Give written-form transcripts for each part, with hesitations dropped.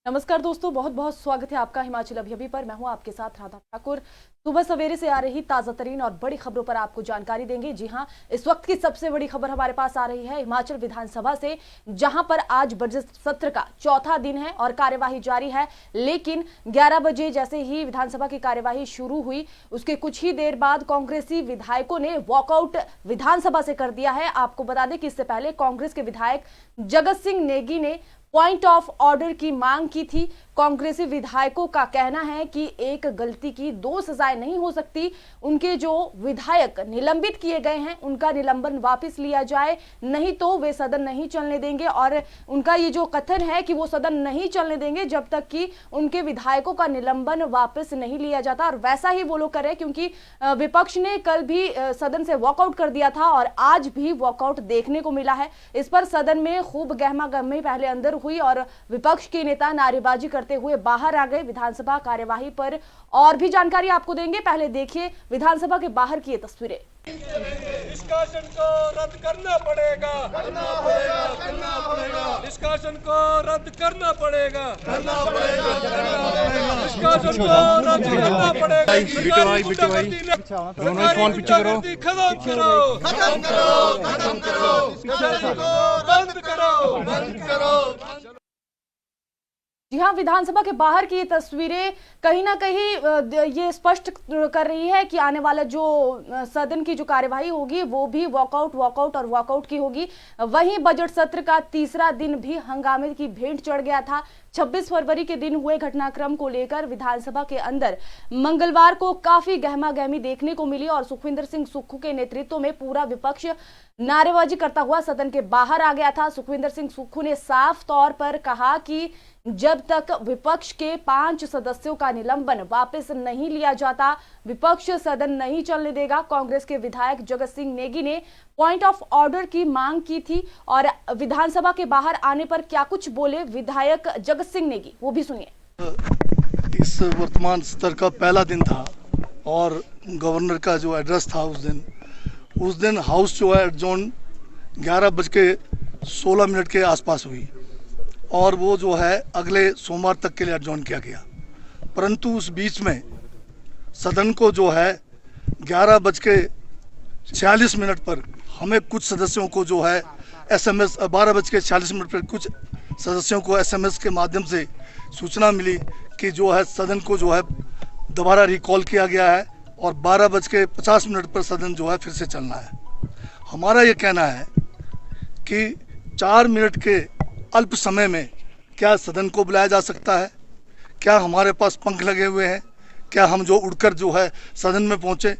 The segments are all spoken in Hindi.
नमस्कार दोस्तों, बहुत बहुत स्वागत है आपका हिमाचल अभी पर। मैं हूं आपके साथ राधा ठाकुर। सुबह सवेरे से आ रही ताजा तरीन और बड़ी खबरों पर आपको जानकारी देंगे। जी हां, इस वक्त की सबसे बड़ी खबर हमारे पास आ रही है हिमाचल विधानसभा से, जहां पर आज बजट सत्र का चौथा दिन है और कार्यवाही जारी है। लेकिन 11 बजे जैसे ही विधानसभा की कार्यवाही शुरू हुई, उसके कुछ ही देर बाद कांग्रेसी विधायकों ने वॉकआउट विधानसभा से कर दिया है। आपको बता दें कि इससे पहले कांग्रेस के विधायक जगत सिंह नेगी ने पॉइंट ऑफ ऑर्डर की मांग की थी। कांग्रेसी विधायकों का कहना है कि एक गलती की दो सजाएं नहीं हो सकती। उनके जो विधायक निलंबित किए गए हैं उनका निलंबन वापस लिया जाए, नहीं तो वे सदन नहीं चलने देंगे। और उनका ये जो कथन है कि वो सदन नहीं चलने देंगे जब तक कि उनके विधायकों का निलंबन वापस नहीं लिया जाता। और वैसा ही वो लोग कर रहे हैं, क्योंकि विपक्ष ने कल भी सदन से वॉकआउट कर दिया था और आज भी वॉकआउट देखने को मिला है। इस पर सदन में खूब गहमा गहमी पहले अंदर हुई और विपक्ष के नेता नारेबाजी करते हुए बाहर आ गए। विधानसभा कार्यवाही पर और भी जानकारी आपको देंगे, पहले देखिए विधानसभा के बाहर की ये तस्वीरें। निष्कासन को रद्द करना पड़ेगा, निष्कासन को रद्द करना पड़ेगा, निष्कासन को रद्द करना पड़ेगा। खत्म करो, बंद करो। जी हाँ, विधानसभा के बाहर की ये तस्वीरें कहीं ना कहीं ये स्पष्ट कर रही है कि आने वाला जो सदन की जो कार्यवाही होगी वो भी वॉकआउट की होगी। वहीं बजट सत्र का तीसरा दिन भी हंगामे की भेंट चढ़ गया था। 26 फरवरी के दिन हुए घटनाक्रम को लेकर विधानसभा के अंदर मंगलवार को काफी गहमागहमी देखने को मिली और सुखविंदर सिंह सुक्खू के नेतृत्व में पूरा विपक्ष नारेबाजी करता हुआ सदन के बाहर आ गया था। सुखविंदर सिंह सुक्खू ने साफ तौर पर कहा कि जब तक विपक्ष के 5 सदस्यों का निलंबन वापस नहीं लिया जाता, विपक्ष सदन नहीं चलने देगा। कांग्रेस के विधायक जगत सिंह नेगी ने पॉइंट ऑफ ऑर्डर की मांग की थी और विधानसभा के बाहर आने पर क्या कुछ बोले विधायक जगत सिंह नेगी, वो भी सुनिए। इस वर्तमान सत्र का पहला दिन था और गवर्नर का जो एड्रेस था उस दिन हाउस जो है एडजॉर्न 11:16 के आसपास हुई और वो जो है अगले सोमवार तक के लिए एडजॉर्न किया गया। परंतु उस बीच में सदन को जो है 11:46 पर हमें कुछ सदस्यों को जो है SMS 12:46 पर कुछ सदस्यों को SMS के माध्यम से सूचना मिली कि जो है सदन को जो है दोबारा रिकॉल किया गया है और 12:50 पर सदन जो है फिर से चलना है। हमारा ये कहना है कि 4 मिनट के अल्प समय में क्या सदन को बुलाया जा सकता है? क्या हमारे पास पंख लगे हुए हैं? क्या हम जो उड़कर जो है सदन में पहुँचे?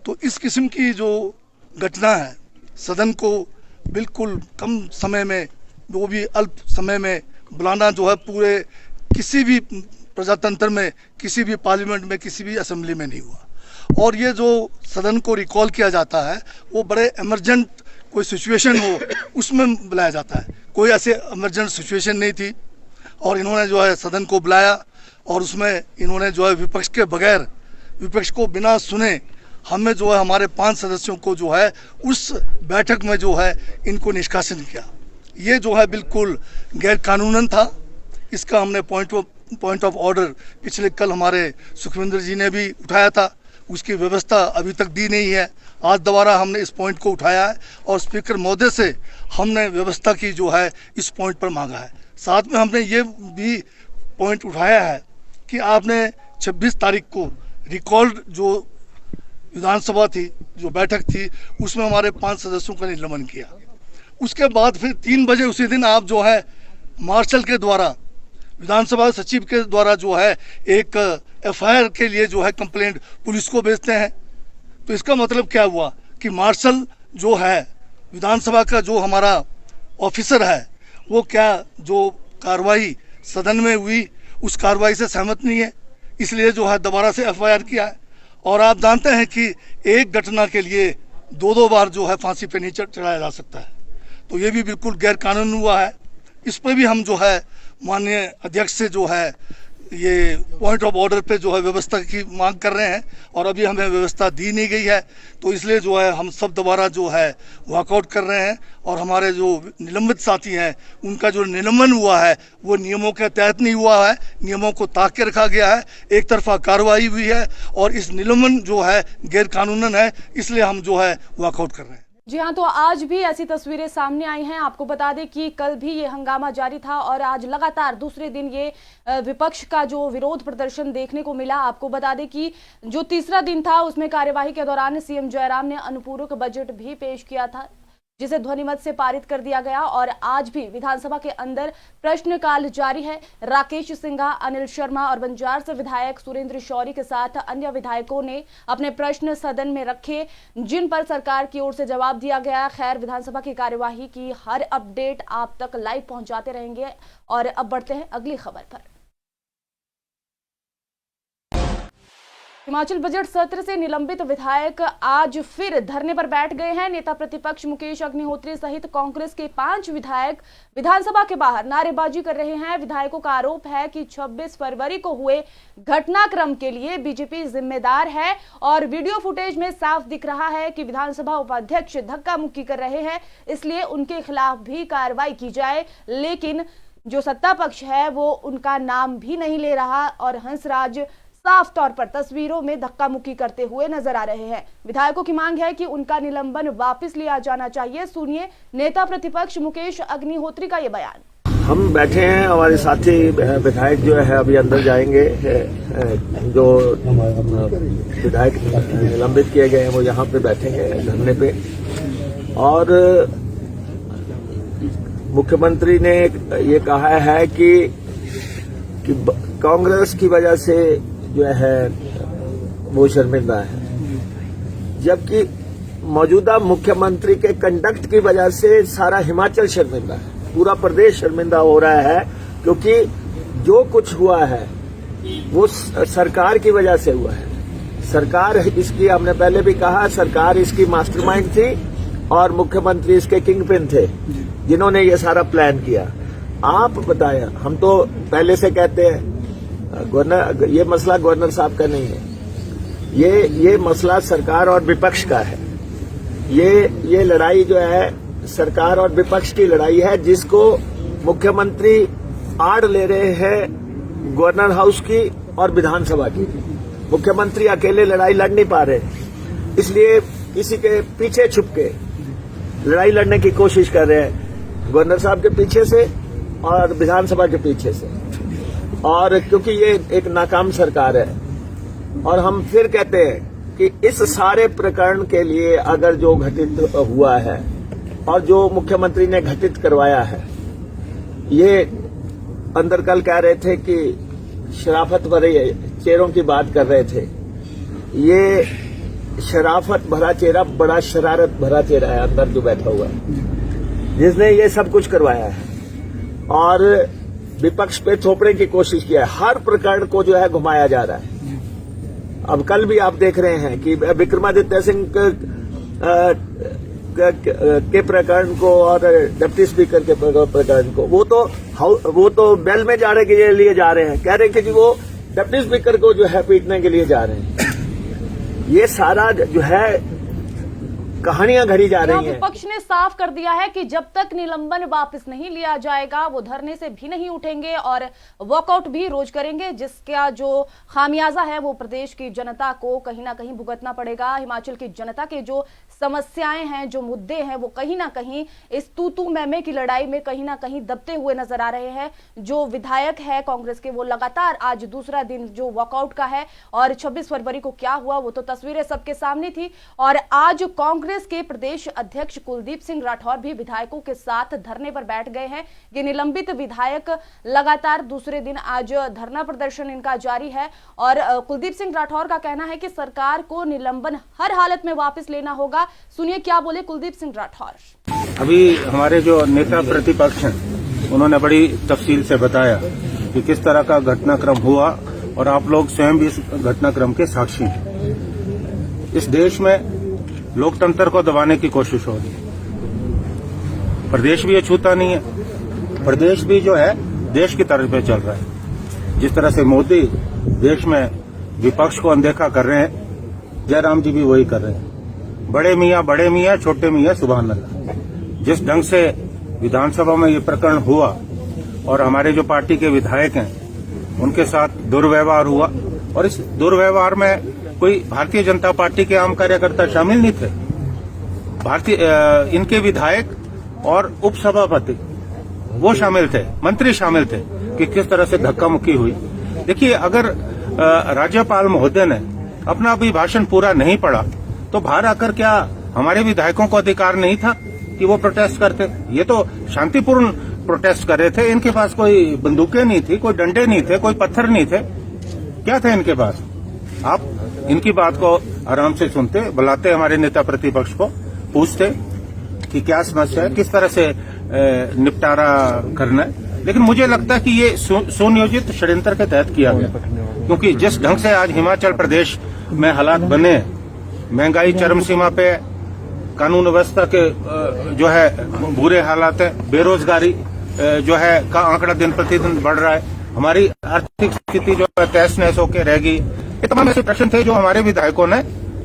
तो इस किस्म की जो घटना है, सदन को बिल्कुल कम समय में, वो भी अल्प समय में बुलाना जो है पूरे किसी भी प्रजातंत्र में, किसी भी पार्लियामेंट में, किसी भी असेंबली में नहीं हुआ। और ये जो सदन को रिकॉल किया जाता है वो बड़े इमरजेंट कोई सिचुएशन हो उसमें बुलाया जाता है। कोई ऐसे इमरजेंट सिचुएशन नहीं थी और इन्होंने जो है सदन को बुलाया और उसमें इन्होंने जो है विपक्ष के बगैर, विपक्ष को बिना सुने हमें जो है हमारे 5 सदस्यों को जो है उस बैठक में जो है इनको निष्कासन किया। ये जो है बिल्कुल गैर कानूनन था। इसका हमने पॉइंट ऑफ ऑर्डर पिछले कल हमारे सुखविंदर जी ने भी उठाया था, उसकी व्यवस्था अभी तक दी नहीं है। आज दोबारा हमने इस पॉइंट को उठाया है और स्पीकर महोदय से हमने व्यवस्था की जो है इस पॉइंट पर मांगा है। साथ में हमने ये भी पॉइंट उठाया है कि आपने 26 तारीख को रिकॉल्ड जो विधानसभा थी, जो बैठक थी, उसमें हमारे 5 सदस्यों का निलंबन किया। उसके बाद फिर 3 बजे उसी दिन आप जो है मार्शल के द्वारा, विधानसभा सचिव के द्वारा जो है एक FIR के लिए जो है कंप्लेंट पुलिस को भेजते हैं। तो इसका मतलब क्या हुआ कि मार्शल जो है विधानसभा का जो हमारा ऑफिसर है वो क्या जो कार्रवाई सदन में हुई उस कार्रवाई से सहमत नहीं है, इसलिए जो है दोबारा से FIR किया है। और आप जानते हैं कि एक घटना के लिए 2 बार जो है फांसी पे नहीं चढ़ाया जा सकता है। तो ये भी बिल्कुल गैर कानून हुआ है। इस पर भी हम जो है माननीय अध्यक्ष से जो है ये पॉइंट ऑफ ऑर्डर पे जो है व्यवस्था की मांग कर रहे हैं और अभी हमें व्यवस्था दी नहीं गई है, तो इसलिए जो है हम सब दोबारा जो है वॉकआउट कर रहे हैं। और हमारे जो निलंबित साथी हैं उनका जो निलंबन हुआ है वो नियमों के तहत नहीं हुआ है, नियमों को ताक के रखा गया है, एक तरफा कार्रवाई हुई है और इस निलंबन जो है गैर कानूनन है, इसलिए हम जो है वॉकआउट कर रहे हैं। जी हाँ, तो आज भी ऐसी तस्वीरें सामने आई हैं। आपको बता दें कि कल भी ये हंगामा जारी था और आज लगातार दूसरे दिन ये विपक्ष का जो विरोध प्रदर्शन देखने को मिला। आपको बता दें कि जो तीसरा दिन था उसमें कार्यवाही के दौरान सीएम जयराम ने अनुपूरक बजट भी पेश किया था, जिसे ध्वनिमत से पारित कर दिया गया। और आज भी विधानसभा के अंदर प्रश्नकाल जारी है। राकेश सिंघा, अनिल शर्मा और बंजार से विधायक सुरेंद्र शौरी के साथ अन्य विधायकों ने अपने प्रश्न सदन में रखे, जिन पर सरकार की ओर से जवाब दिया गया। खैर, विधानसभा की कार्यवाही की हर अपडेट आप तक लाइव पहुंचाते रहेंगे। और अब बढ़ते हैं अगली खबर पर। हिमाचल बजट सत्र से निलंबित विधायक आज फिर धरने पर बैठ गए हैं। नेता प्रतिपक्ष मुकेश अग्निहोत्री सहित कांग्रेस के 5 विधायक विधानसभा के बाहर नारेबाजी कर रहे हैं। विधायकों का आरोप है कि 26 फरवरी को हुए घटनाक्रम के लिए बीजेपी जिम्मेदार है और वीडियो फुटेज में साफ दिख रहा है कि विधानसभा उपाध्यक्ष धक्का मुक्की कर रहे हैं, इसलिए उनके खिलाफ भी कार्रवाई की जाए। लेकिन जो सत्ता पक्ष है वो उनका नाम भी नहीं ले रहा और हंसराज साफ तौर पर तस्वीरों में धक्का मुक्की करते हुए नजर आ रहे हैं। विधायकों की मांग है कि उनका निलंबन वापस लिया जाना चाहिए। सुनिए नेता प्रतिपक्ष मुकेश अग्निहोत्री का ये बयान। हम बैठे हैं, हमारे साथी विधायक जो है अभी अंदर जाएंगे। जो विधायक निलंबित किए गए हैं वो यहाँ पे बैठेंगे धरने पे। और मुख्यमंत्री ने ये कहा है कि कांग्रेस की वजह से जो है वो शर्मिंदा है, जबकि मौजूदा मुख्यमंत्री के कंडक्ट की वजह से सारा हिमाचल शर्मिंदा है, पूरा प्रदेश शर्मिंदा हो रहा है। क्योंकि जो कुछ हुआ है वो सरकार की वजह से हुआ है। सरकार इसकी, हमने पहले भी कहा, सरकार इसकी मास्टरमाइंड थी और मुख्यमंत्री इसके किंगपिन थे जिन्होंने ये सारा प्लान किया। आप बताएं, हम तो पहले से कहते हैं गवर्नर, ये मसला गवर्नर साहब का नहीं है, ये मसला सरकार और विपक्ष का है। ये लड़ाई जो है सरकार और विपक्ष की लड़ाई है, जिसको मुख्यमंत्री आड़ ले रहे हैं गवर्नर हाउस की और विधानसभा की। मुख्यमंत्री अकेले लड़ाई लड़ नहीं पा रहे, इसलिए किसी के पीछे छुप के लड़ाई लड़ने की कोशिश कर रहे हैं, गवर्नर साहब के पीछे से और विधानसभा के पीछे से। और क्योंकि ये एक नाकाम सरकार है, और हम फिर कहते हैं कि इस सारे प्रकरण के लिए अगर जो घटित हुआ है और जो मुख्यमंत्री ने घटित करवाया है, ये अंदर कल कह रहे थे कि शराफत भरे चेहरों की बात कर रहे थे। ये शराफत भरा चेहरा, बड़ा शरारत भरा चेहरा है अंदर जो बैठा हुआ है, जिसने ये सब कुछ करवाया है और विपक्ष पे थोपने की कोशिश किया है। हर प्रकरण को जो है घुमाया जा रहा है। अब कल भी आप देख रहे हैं कि विक्रमादित्य सिंह के प्रकरण को और डिप्टी स्पीकर के प्रकरण को, वो तो बेल में जाने के लिए जा रहे हैं, कह रहे हैं कि वो डिप्टी स्पीकर को जो है पीटने के लिए जा रहे हैं। ये सारा जो है कहानियां घड़ी जा रही हैं। विपक्ष ने साफ कर दिया है कि जब तक निलंबन वापस नहीं लिया जाएगा वो धरने से भी नहीं उठेंगे और वॉकआउट भी रोज करेंगे, जिसका जो खामियाजा है वो प्रदेश की जनता को कहीं ना कहीं भुगतना पड़ेगा। हिमाचल की जनता के जो समस्याएं हैं, जो मुद्दे हैं, वो कहीं ना कहीं इस तू मैमे की लड़ाई में कहीं ना कहीं दबते हुए नजर आ रहे हैं। जो विधायक है कांग्रेस के, वो लगातार आज दूसरा दिन जो वॉकआउट का है, और 26 फरवरी को क्या हुआ वो तो तस्वीरें सबके सामने थी। और आज कांग्रेस के प्रदेश अध्यक्ष कुलदीप सिंह राठौर भी विधायकों के साथ धरने पर बैठ गए हैं। ये निलंबित विधायक लगातार दूसरे दिन आज धरना प्रदर्शन इनका जारी है। और कुलदीप सिंह राठौर का कहना है कि सरकार को निलंबन हर हालत में वापस लेना होगा। सुनिए क्या बोले कुलदीप सिंह राठौर। अभी हमारे जो नेता प्रतिपक्ष हैं उन्होंने बड़ी तफसील से बताया कि किस तरह का घटनाक्रम हुआ, और आप लोग स्वयं भी इस घटनाक्रम के साक्षी हैं। इस देश में लोकतंत्र को दबाने की कोशिश हो रही है। प्रदेश भी ये छूता नहीं है, प्रदेश भी जो है देश की तरफ पे चल रहा है। जिस तरह से मोदी देश में विपक्ष को अनदेखा कर रहे हैं, जयराम जी भी वही कर रहे हैं। बड़े मियाँ छोटे मियाँ सुभान अल्लाह। जिस ढंग से विधानसभा में ये प्रकरण हुआ और हमारे जो पार्टी के विधायक हैं उनके साथ दुर्व्यवहार हुआ, और इस दुर्व्यवहार में कोई भारतीय जनता पार्टी के आम कार्यकर्ता शामिल नहीं थे। इनके विधायक और उपसभापति वो शामिल थे, मंत्री शामिल थे कि किस तरह से धक्का मुक्की हुई। देखिए, अगर राज्यपाल महोदय ने अपना अभिभाषण पूरा नहीं पढ़ा तो बाहर आकर क्या हमारे विधायकों को अधिकार नहीं था कि वो प्रोटेस्ट करते? ये तो शांतिपूर्ण प्रोटेस्ट कर रहे थे। इनके पास कोई बंदूकें नहीं थी, कोई डंडे नहीं थे, कोई पत्थर नहीं थे। क्या थे इनके पास? आप इनकी बात को आराम से सुनते, बुलाते हमारे नेता प्रतिपक्ष को, पूछते कि क्या समस्या है, किस तरह से निपटारा करना है। लेकिन मुझे लगता है कि ये सुनियोजित षड्यंत्र के तहत किया गया, क्योंकि जिस ढंग से आज हिमाचल प्रदेश में हालात बने, महंगाई चरम सीमा पे, कानून व्यवस्था के जो है बुरे हालात है, बेरोजगारी जो है का आंकड़ा दिन प्रतिदिन बढ़ रहा है, हमारी आर्थिक स्थिति जो है तहस नहस होकर रह गई। ये तमाम ऐसे प्रश्न थे जो हमारे विधायकों ने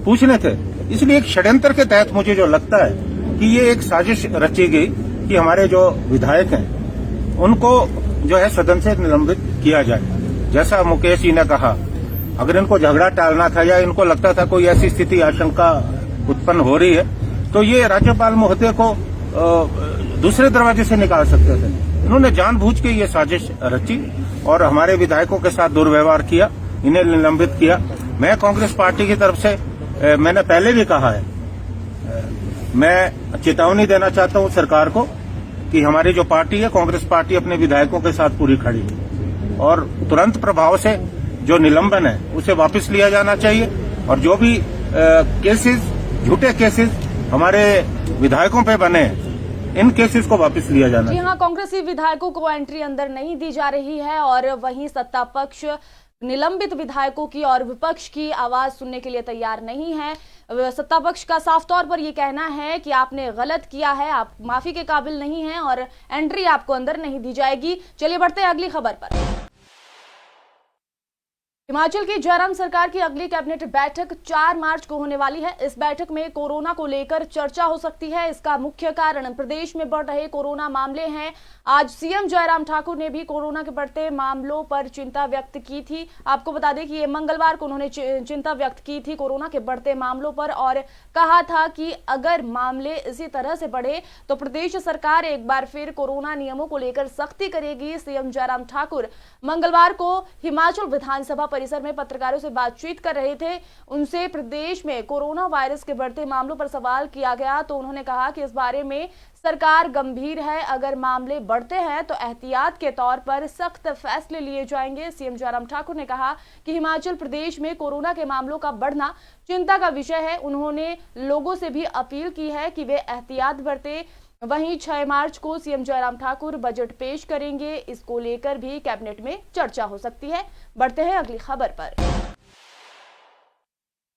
पूछने थे। इसलिए एक षड्यंत्र के तहत मुझे जो लगता है कि ये एक साजिश रची गई कि हमारे जो विधायक हैं उनको जो है सदन से निलंबित किया जाए। जैसा मुकेश जी ने कहा, अगर इनको झगड़ा टालना था या इनको लगता था कोई ऐसी स्थिति आशंका उत्पन्न हो रही है तो ये राज्यपाल महोदय को दूसरे दरवाजे से निकाल सकते थे। इन्होंने जानबूझ के ये साजिश रची और हमारे विधायकों के साथ दुर्व्यवहार किया, इन्हें निलंबित किया। मैं कांग्रेस पार्टी की तरफ से मैंने पहले भी कहा है, मैं चेतावनी देना चाहता हूं सरकार को कि हमारी जो पार्टी है कांग्रेस पार्टी अपने विधायकों के साथ पूरी खड़ी है और तुरंत प्रभाव से जो निलंबन है उसे वापस लिया जाना चाहिए और जो भी केसेस, झूठे केसेस हमारे विधायकों पे बने इन केसेस को वापस लिया जाना चाहिए। जी हाँ, कांग्रेसी विधायकों को एंट्री अंदर नहीं दी जा रही है और वहीं सत्ता पक्ष निलंबित विधायकों की और विपक्ष की आवाज सुनने के लिए तैयार नहीं है। सत्ता पक्ष का साफ तौर पर यह कहना है कि आपने गलत किया है, आप माफी के काबिल नहीं हैं और एंट्री आपको अंदर नहीं दी जाएगी। चलिए बढ़ते हैं अगली खबर पर। हिमाचल की जयराम सरकार की अगली कैबिनेट बैठक 4 मार्च को होने वाली है। इस बैठक में कोरोना को लेकर चर्चा हो सकती है। इसका मुख्य कारण प्रदेश में बढ़ रहे कोरोना मामले हैं। आज सीएम जयराम ठाकुर ने भी कोरोना के बढ़ते मामलों पर चिंता व्यक्त की थी। आपको बता दें कि ये मंगलवार को उन्होंने चिंता व्यक्त की थी कोरोना के बढ़ते मामलों पर और कहा था कि अगर मामले इसी तरह से बढ़े तो प्रदेश सरकार एक बार फिर कोरोना नियमों को लेकर सख्ती करेगी। सीएम जयराम ठाकुर मंगलवार को हिमाचल विधानसभा परिसर में पत्रकारों से बातचीत कर रहे थे। उनसे प्रदेश में कोरोना वायरस के बढ़ते मामलों पर सवाल किया गया तो उन्होंने कहा कि इस बारे में सरकार गंभीर है। अगर मामले बढ़ते हैं तो एहतियात के तौर पर सख्त फैसले लिए जाएंगे। सीएम जयराम ठाकुर ने कहा कि हिमाचल प्रदेश में कोरोना के मामलों का बढ़ना चिंता का विषय है। उन्होंने लोगों से भी अपील की है कि वे एहतियात बरतें। वहीं 6 मार्च को सीएम जयराम ठाकुर बजट पेश करेंगे। इसको लेकर भी कैबिनेट में चर्चा हो सकती है। बढ़ते हैं अगली खबर पर।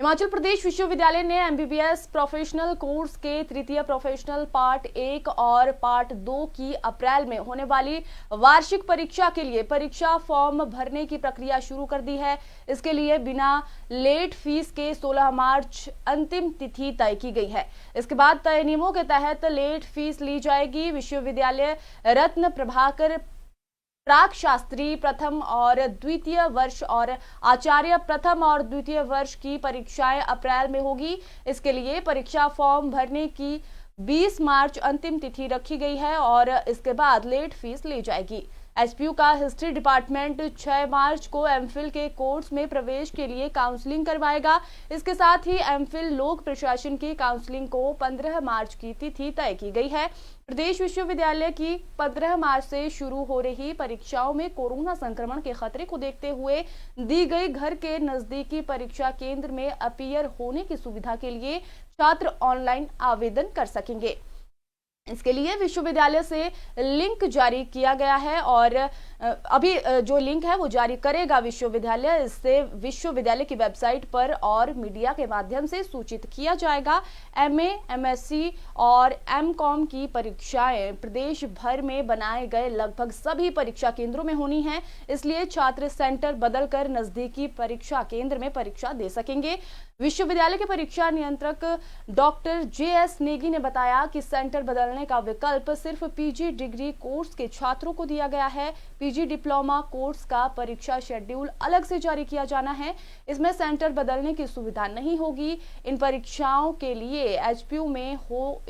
हिमाचल प्रदेश विश्वविद्यालय ने एमबीबीएस प्रोफेशनल कोर्स के तृतीय प्रोफेशनल पार्ट 1 और पार्ट 2 की अप्रैल में होने वाली वार्षिक परीक्षा के लिए परीक्षा फॉर्म भरने की प्रक्रिया शुरू कर दी है। इसके लिए बिना लेट फीस के 16 मार्च अंतिम तिथि तय की गई है। इसके बाद तय नियमों के तहत लेट फीस ली जाएगी। विश्वविद्यालय रत्न प्रभाकर प्राक शास्त्री प्रथम और द्वितीय वर्ष और आचार्य प्रथम और द्वितीय वर्ष की परीक्षाएं अप्रैल में होगी। इसके लिए परीक्षा फॉर्म भरने की 20 मार्च अंतिम तिथि रखी गई है और इसके बाद लेट फीस ली जाएगी। एचपीयू का हिस्ट्री डिपार्टमेंट 6 मार्च को एमफिल के कोर्स में प्रवेश के लिए काउंसलिंग करवाएगा। इसके साथ ही एमफिल लोक प्रशासन की काउंसलिंग को 15 मार्च की तिथि तय की गई है। प्रदेश विश्वविद्यालय की 15 मार्च से शुरू हो रही परीक्षाओं में कोरोना संक्रमण के खतरे को देखते हुए दी गई घर के नजदीकी परीक्षा केंद्र में अपीयर होने की सुविधा के लिए छात्र ऑनलाइन आवेदन कर सकेंगे। इसके लिए विश्वविद्यालय से लिंक जारी किया गया है और अभी जो लिंक है वो जारी करेगा विश्वविद्यालय। इससे विश्वविद्यालय की वेबसाइट पर और मीडिया के माध्यम से सूचित किया जाएगा। एमए, एमएससी और एमकॉम की परीक्षाएं प्रदेश भर में बनाए गए लगभग सभी परीक्षा केंद्रों में होनी है, इसलिए छात्र सेंटर बदलकर नजदीकी परीक्षा केंद्र में परीक्षा दे सकेंगे। विश्वविद्यालय के परीक्षा नियंत्रक डॉक्टर JS नेगी ने बताया कि सेंटर बदलने का विकल्प सिर्फ पीजी डिग्री कोर्स के छात्रों को दिया गया है। पीजी डिप्लोमा कोर्स का परीक्षा शेड्यूल अलग से जारी किया जाना है, इसमें सेंटर बदलने की सुविधा नहीं होगी। इन परीक्षाओं के लिए HPU में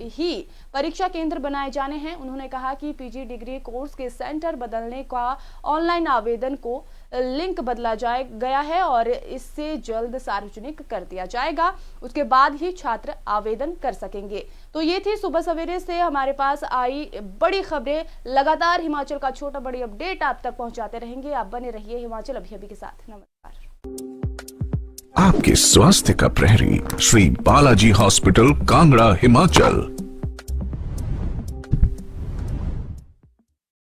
ही परीक्षा केंद्र बनाए जाने हैं। उन्होंने कहा कि पीजी डिग्री कोर्स के सेंटर बदलने का ऑनलाइन आवेदन को लिंक बदला गया है और इससे जल्द सार्वजनिक कर दिया जाएगा, उसके बाद ही छात्र आवेदन कर सकेंगे। तो ये थी सुबह सवेरे से हमारे पास आई बड़ी खबरें। लगातार हिमाचल का छोटा बड़ी अपडेट आप तक पहुंचाते रहेंगे। आप बने रहिए हिमाचल अभी के साथ। नमस्कार। आपके स्वास्थ्य का प्रहरी श्री बालाजी हॉस्पिटल, कांगड़ा, हिमाचल।